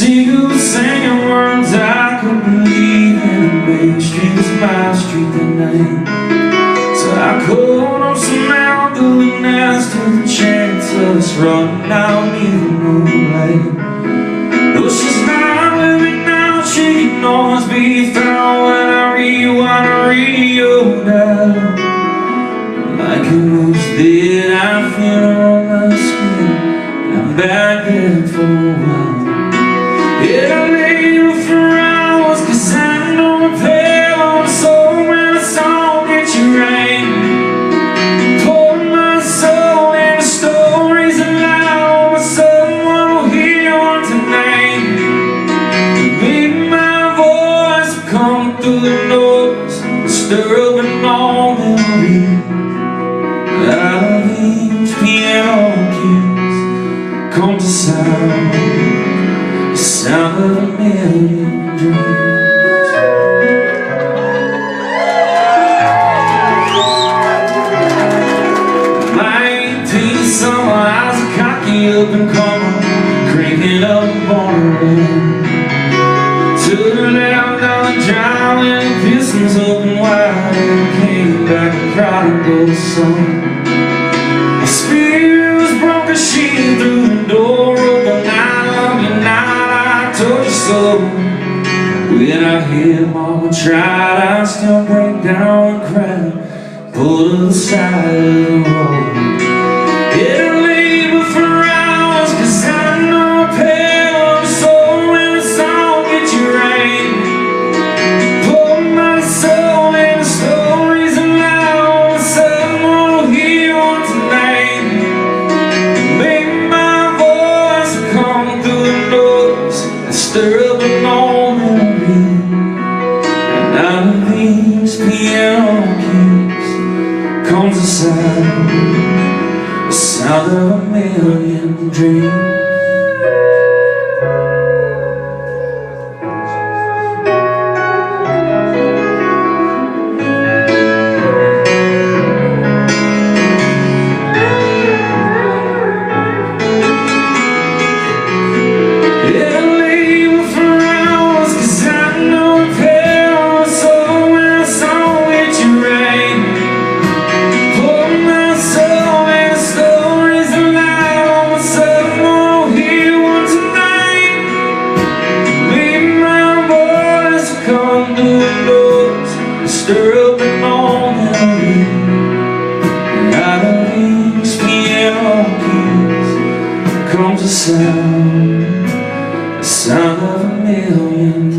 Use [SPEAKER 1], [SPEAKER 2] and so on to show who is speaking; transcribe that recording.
[SPEAKER 1] Seagulls singing words I couldn't believe in. Main Street was my street that night. So I called up some elderly nest to the chance of us running out near the moonlight. Though she's not living now, she can always be found when I rewind the radio dial. Like it was dead, I feel her on my skin. I'm back there for a while. Yeah, I lay with for hours, 'cause I know the pain on the soul when the song gets you right. Pour my soul into stories aloud, but someone will hear one tonight. Maybe my voice will come through the noise and stir up an old memory. Out of each piano keys comes a sound, the sound of a million dreams. 19 summer, I was a cocky up and comer, cranking up the borderline. To the left down the drive and the pistons open wide, and I came back a prodigal son. My spirit was broken, she threw the door open. I love you now, I told you so. When I hear mama tried, I still break down and cry, pull to the side of the road. Yeah, I labor for hours, 'cause I know a pain on the soul when the song gets you right. Pour my soul into stories aloud, someone will hear one tonight. Maybe my voice will come through the noise and stir up an old memory. And out of these piano keys comes the sound of a million dreams. Stir up an old memory. And out of these piano keys comes a sound, the sound of a million